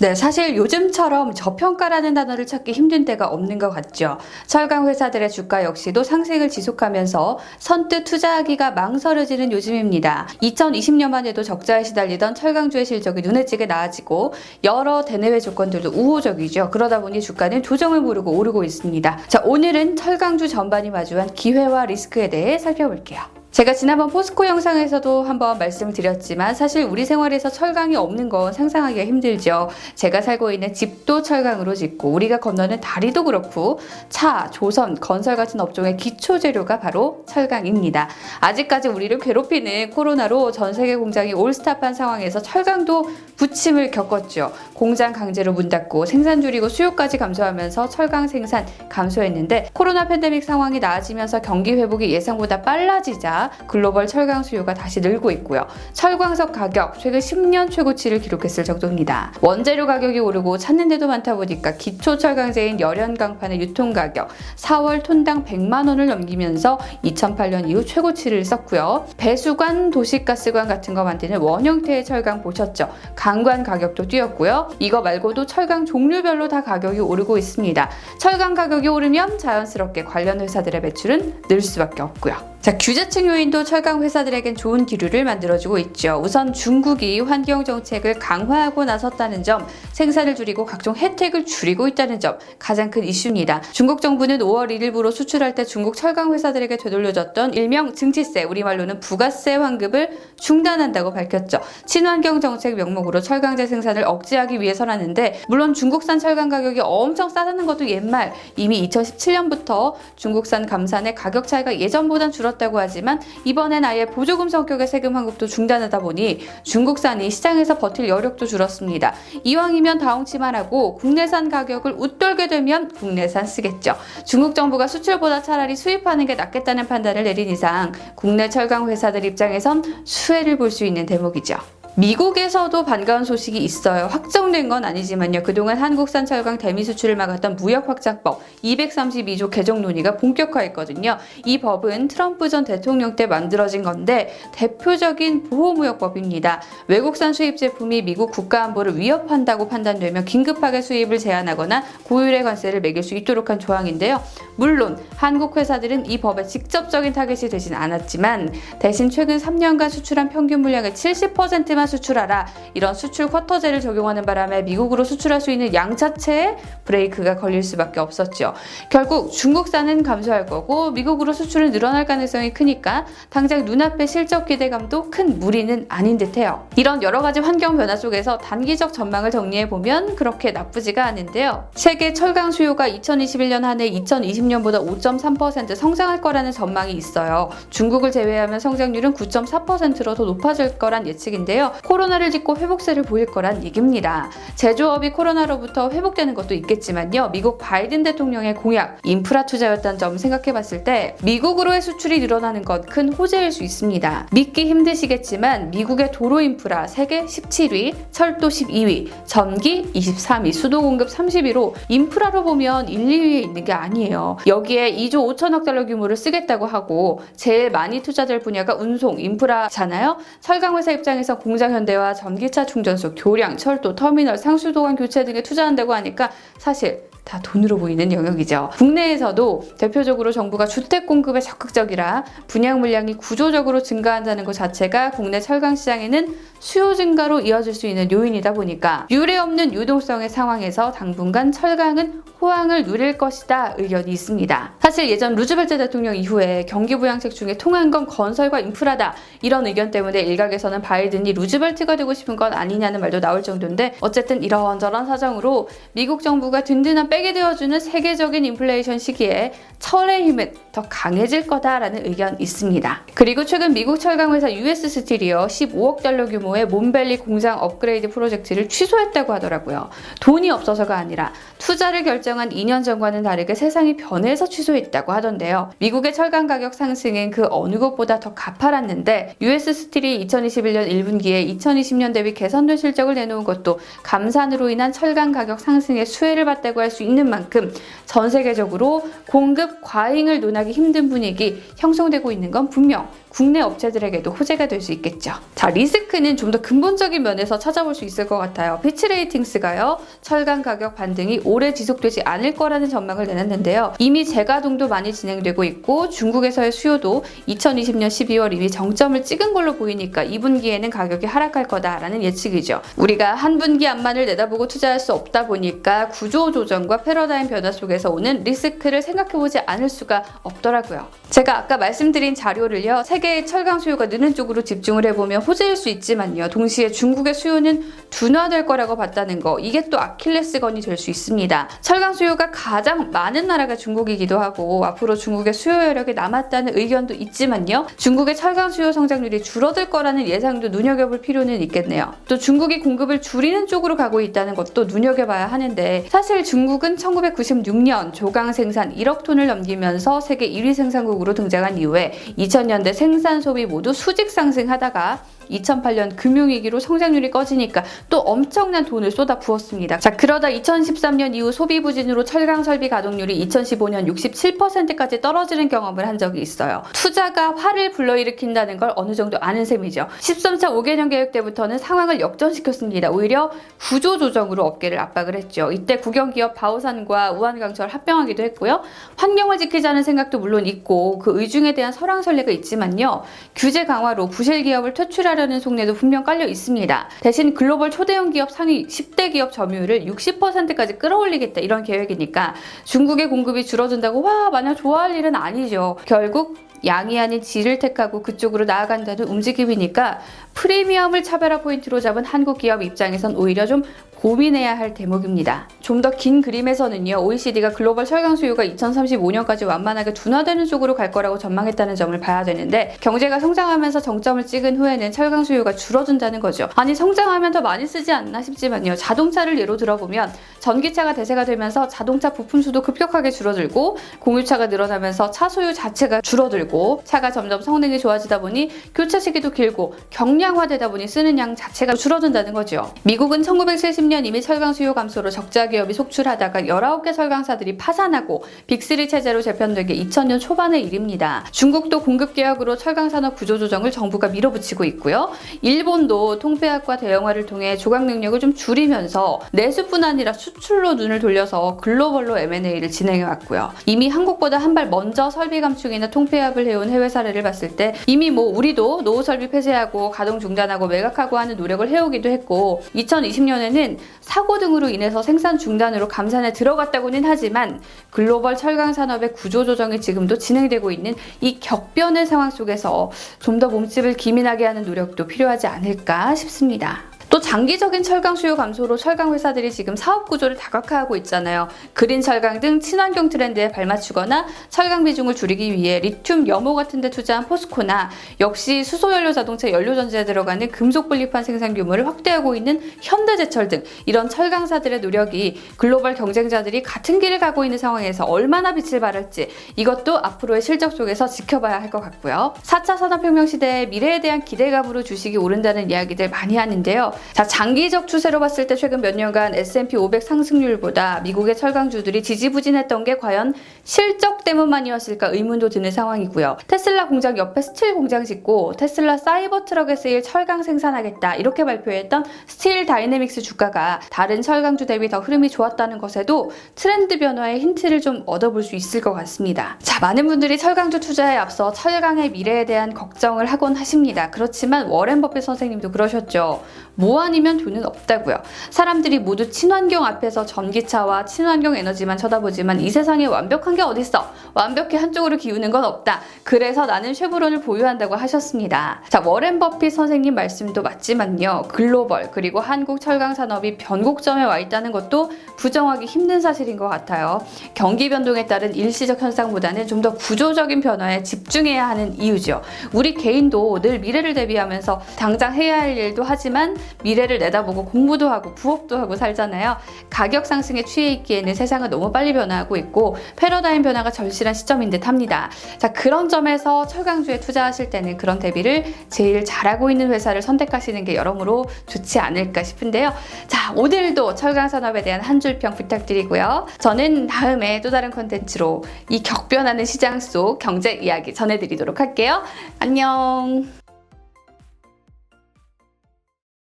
네, 사실 요즘처럼 저평가라는 단어를 찾기 힘든 때가 없는 것 같죠. 철강 회사들의 주가 역시도 상승을 지속하면서 선뜻 투자하기가 망설여지는 요즘입니다. 2020년만 해도 적자에 시달리던 철강주의 실적이 눈에 띄게 나아지고 여러 대내외 조건들도 우호적이죠. 그러다 보니 주가는 조정을 모르고 오르고 있습니다. 자, 오늘은 철강주 전반이 마주한 기회와 리스크에 대해 살펴볼게요. 제가 지난번 포스코 영상에서도 한번 말씀드렸지만 사실 우리 생활에서 철강이 없는 건 상상하기가 힘들죠. 제가 살고 있는 집도 철강으로 짓고 우리가 건너는 다리도 그렇고 차, 조선, 건설 같은 업종의 기초 재료가 바로 철강입니다. 아직까지 우리를 괴롭히는 코로나로 전 세계 공장이 올스탑한 상황에서 철강도 부침을 겪었죠. 공장 강제로 문 닫고 생산 줄이고 수요까지 감소하면서 철강 생산 감소했는데 코로나 팬데믹 상황이 나아지면서 경기 회복이 예상보다 빨라지자 글로벌 철강 수요가 다시 늘고 있고요. 철광석 가격 최근 10년 최고치를 기록했을 정도입니다. 원재료 가격이 오르고 찾는 데도 많다 보니까 기초 철강제인 열연 강판의 유통 가격 4월 톤당 100만 원을 넘기면서 2008년 이후 최고치를 썼고요. 배수관, 도시가스관 같은 거 만드는 원형태의 철강 보셨죠? 강관 가격도 뛰었고요. 이거 말고도 철강 종류별로 다 가격이 오르고 있습니다. 철강 가격이 오르면 자연스럽게 관련 회사들의 매출은 늘 수밖에 없고요. 자, 규제층 요인도 철강 회사들에겐 좋은 기류를 만들어주고 있죠. 우선 중국이 환경 정책을 강화하고 나섰다는 점, 생산을 줄이고 각종 혜택을 줄이고 있다는 점 가장 큰 이슈입니다. 중국 정부는 5월 1일부로 수출할 때 중국 철강 회사들에게 되돌려줬던 일명 증치세, 우리말로는 부가세 환급을 중단한다고 밝혔죠. 친환경 정책 명목으로 철강제 생산을 억제하기 위해서라는데 물론 중국산 철강 가격이 엄청 싸다는 것도 옛말, 이미 2017년부터 중국산 감산의 가격 차이가 예전보단 줄었다고 하지만 이번엔 아예 보조금 성격의 세금 환급도 중단하다 보니 중국산이 시장에서 버틸 여력도 줄었습니다. 이왕이면 다홍치만 하고 국내산 가격을 웃돌게 되면 국내산 쓰겠죠. 중국 정부가 수출보다 차라리 수입하는 게 낫겠다는 판단을 내린 이상 국내 철강 회사들 입장에선 수혜를 볼 수 있는 대목이죠. 미국에서도 반가운 소식이 있어요. 확정된 건 아니지만요. 그동안 한국산 철강 대미 수출을 막았던 무역확장법 232조 개정 논의가 본격화했거든요. 이 법은 트럼프 전 대통령 때 만들어진 건데 대표적인 보호무역법입니다. 외국산 수입 제품이 미국 국가안보를 위협한다고 판단되면 긴급하게 수입을 제한하거나 고율의 관세를 매길 수 있도록 한 조항인데요. 물론 한국 회사들은 이 법에 직접적인 타겟이 되진 않았지만 대신 최근 3년간 수출한 평균 물량의 70%만 수출하라, 이런 수출 쿼터제를 적용하는 바람에 미국으로 수출할 수 있는 양 자체에 브레이크가 걸릴 수밖에 없었죠. 결국 중국산은 감소할 거고 미국으로 수출은 늘어날 가능성이 크니까 당장 눈앞의 실적 기대감도 큰 무리는 아닌 듯해요. 이런 여러 가지 환경 변화 속에서 단기적 전망을 정리해보면 그렇게 나쁘지가 않은데요. 세계 철강 수요가 2021년 한 해 2020년보다 5.3% 성장할 거라는 전망이 있어요. 중국을 제외하면 성장률은 9.4%로 더 높아질 거란 예측인데요. 코로나를 딛고 회복세를 보일 거란 얘기입니다. 제조업이 코로나로부터 회복되는 것도 있겠지만요. 미국 바이든 대통령의 공약, 인프라 투자였다는 점 생각해봤을 때 미국으로의 수출이 늘어나는 건 큰 호재일 수 있습니다. 믿기 힘드시겠지만 미국의 도로 인프라 세계 17위, 철도 12위, 전기 23위, 수도 공급 30위로 인프라로 보면 1, 2위에 있는 게 아니에요. 여기에 2조 5천억 달러 규모를 쓰겠다고 하고 제일 많이 투자될 분야가 운송, 인프라잖아요. 철강회사 입장에서 공장 현대화, 전기차 충전소, 교량, 철도, 터미널, 상수도관 교체 등에 투자한다고 하니까 사실 다 돈으로 보이는 영역이죠. 국내에서도 대표적으로 정부가 주택 공급에 적극적이라 분양 물량이 구조적으로 증가한다는 것 자체가 국내 철강 시장에는 수요 증가로 이어질 수 있는 요인이다 보니까 유례 없는 유동성의 상황에서 당분간 철강은 호황을 누릴 것이다 의견이 있습니다. 사실 예전 루즈벨트 대통령 이후에 경기 부양책 중에 통한 건 건설과 인프라다, 이런 의견 때문에 일각에서는 바이든이 루즈벨트가 되고 싶은 건 아니냐는 말도 나올 정도인데 어쨌든 이런저런 사정으로 미국 정부가 든든한 백이 되어주는 세계적인 인플레이션 시기에 철의 힘은 더 강해질 거다라는 의견 있습니다. 그리고 최근 미국 철강 회사 US 스틸이요 15억 달러 규모의 몬벨리 공장 업그레이드 프로젝트를 취소했다고 하더라고요. 돈이 없어서가 아니라 투자를 결정한 2년 전과는 다르게 세상이 변해서 취소했다고 하던데요. 미국의 철강 가격 상승은 그 어느 것보다 더 가파랐는데 US 스틸이 2021년 1분기에 2020년 대비 개선된 실적을 내놓은 것도 감산으로 인한 철강 가격 상승에 수혜를 봤다고 할 수 있는 만큼 전 세계적으로 공급 과잉을 논하기 힘든 분위기 형성되고 있는 건 분명 국내 업체들에게도 호재가 될 수 있겠죠. 자, 리스크는 좀 더 근본적인 면에서 찾아볼 수 있을 것 같아요. 피치레이팅스가요, 철강 가격 반등이 오래 지속되지 않을 거라는 전망을 내놨는데요. 이미 재가동도 많이 진행되고 있고 중국에서의 수요도 2020년 12월 이미 정점을 찍은 걸로 보이니까 2분기에는 가격이 하락할 거다라는 예측이죠. 우리가 한 분기 앞만을 내다보고 투자할 수 없다 보니까 구조조정과 패러다임 변화 속에서 오는 리스크를 생각해보지 않을 수가 없더라고요. 제가 아까 말씀드린 자료를요, 세계의 철강 수요가 느는 쪽으로 집중을 해보면 호재일 수 있지만요, 동시에 중국의 수요는 둔화될 거라고 봤다는 거, 이게 또 아킬레스건이 될 수 있습니다. 철강 수요가 가장 많은 나라가 중국이기도 하고 앞으로 중국의 수요 여력이 남았다는 의견도 있지만요, 중국의 철강 수요 성장률이 줄어들 거라는 예상도 눈여겨볼 필요는 있겠네요. 또 중국이 공급을 줄이는 쪽으로 가고 있다는 것도 눈여겨봐야 하는데, 사실 중국은 1996년 조강 생산 1억 톤을 넘기면서 세계 1위 생산국으로 등장한 이후에 2000년대 생산 소비 모두 수직 상승하다가 2008년 금융위기로 성장률이 꺼지니까 또 엄청난 돈을 쏟아 부었습니다. 자, 그러다 2013년 이후 소비 부진으로 철강 설비 가동률이 2015년 67%까지 떨어지는 경험을 한 적이 있어요. 투자가 화를 불러일으킨다는 걸 어느 정도 아는 셈이죠. 13차 5개년 계획 때부터는 상황을 역전시켰습니다. 오히려 구조조정으로 업계를 압박을 했죠. 이때 국영기업 바오산과 우한강철 합병하기도 했고요. 환경을 지키자는 생각도 물론 있고 그 의중에 대한 설왕설래가 있지만요, 규제 강화로 부실 기업을 퇴출하려는 속내도 분명 깔려 있습니다. 대신 글로벌 초대형 기업 상위 10대 기업 점유율을 60%까지 끌어올리겠다, 이런 계획이니까 중국의 공급이 줄어든다고 와 마냥 좋아할 일은 아니죠. 결국 양이 아닌 질을 택하고 그쪽으로 나아간다는 움직임이니까 프리미엄을 차별화 포인트로 잡은 한국 기업 입장에선 오히려 좀 고민해야 할 대목입니다. 좀 더 긴 그림에서는요, OECD가 글로벌 철강 수요가 2035년까지 완만하게 둔화되는 쪽으로 갈 거라고 전망했다는 점을 봐야 되는데, 경제가 성장하면서 정점을 찍은 후에는 철강 수요가 줄어든다는 거죠. 아니, 성장하면 더 많이 쓰지 않나 싶지만요, 자동차를 예로 들어보면 전기차가 대세가 되면서 자동차 부품 수도 급격하게 줄어들고 공유차가 늘어나면서 차 소유 자체가 줄어들고 차가 점점 성능이 좋아지다 보니 교체 시기도 길고 경량화되다 보니 쓰는 양 자체가 줄어든다는 거죠. 미국은 1970년 이미 철강 수요 감소로 적자 기업이 속출하다가 19개 철강사들이 파산하고 빅3 체제로 재편된 게 2000년 초반의 일입니다. 중국도 공급 개혁으로 철강 산업 구조 조정을 정부가 밀어붙이고 있고요. 일본도 통폐합과 대형화를 통해 조각 능력을 좀 줄이면서 내수뿐 아니라 수출로 눈을 돌려서 글로벌로 M&A를 진행해 왔고요. 이미 한국보다 한 발 먼저 설비 감축이나 통폐합을 해온 해외 사례를 봤을 때 이미 우리도 노후 설비 폐쇄하고 가동 중단하고 매각하고 하는 노력을 해오기도 했고, 2020년에는 사고 등으로 인해서 생산 중단으로 감산에 들어갔다고는 하지만 글로벌 철강 산업의 구조 조정이 지금도 진행되고 있는 이 격변의 상황 속에서 좀 더 몸집을 기민하게 하는 노력도 필요하지 않을까 싶습니다. 또 장기적인 철강 수요 감소로 철강 회사들이 지금 사업 구조를 다각화하고 있잖아요. 그린 철강 등 친환경 트렌드에 발맞추거나 철강 비중을 줄이기 위해 리튬, 염호 같은 데 투자한 포스코나 역시 수소연료 자동차 연료 전지에 들어가는 금속 분리판 생산 규모를 확대하고 있는 현대제철 등 이런 철강사들의 노력이 글로벌 경쟁자들이 같은 길을 가고 있는 상황에서 얼마나 빛을 발할지, 이것도 앞으로의 실적 속에서 지켜봐야 할 것 같고요. 4차 산업혁명 시대의 미래에 대한 기대감으로 주식이 오른다는 이야기들 많이 하는데요. 자, 장기적 추세로 봤을 때 최근 몇 년간 S&P 500 상승률보다 미국의 철강주들이 지지부진했던 게 과연 실적 때문만이었을까 의문도 드는 상황이고요. 테슬라 공장 옆에 스틸 공장 짓고 테슬라 사이버 트럭에 쓰일 철강 생산하겠다, 이렇게 발표했던 스틸 다이내믹스 주가가 다른 철강주 대비 더 흐름이 좋았다는 것에도 트렌드 변화의 힌트를 좀 얻어볼 수 있을 것 같습니다. 자, 많은 분들이 철강주 투자에 앞서 철강의 미래에 대한 걱정을 하곤 하십니다. 그렇지만 워렌 버핏 선생님도 그러셨죠. 뭐 아니면 돈은 없다고요. 사람들이 모두 친환경 앞에서 전기차와 친환경 에너지만 쳐다보지만 이 세상에 완벽한 게 어딨어. 완벽히 한쪽으로 기우는 건 없다. 그래서 나는 쉐브론을 보유한다고 하셨습니다. 자, 워렌 버핏 선생님 말씀도 맞지만요, 글로벌 그리고 한국 철강 산업이 변곡점에 와 있다는 것도 부정하기 힘든 사실인 것 같아요. 경기 변동에 따른 일시적 현상보다는 좀 더 구조적인 변화에 집중해야 하는 이유죠. 우리 개인도 늘 미래를 대비하면서 당장 해야 할 일도 하지만 미래를 내다보고 공부도 하고 부업도 하고 살잖아요. 가격 상승에 취해 있기에는 세상은 너무 빨리 변화하고 있고 패러다임 변화가 절실한 시점인 듯 합니다. 자, 그런 점에서 철강주에 투자하실 때는 그런 대비를 제일 잘하고 있는 회사를 선택하시는 게 여러모로 좋지 않을까 싶은데요. 자, 오늘도 철강 산업에 대한 한 줄평 부탁드리고요. 저는 다음에 또 다른 콘텐츠로 이 격변하는 시장 속 경제 이야기 전해드리도록 할게요. 안녕.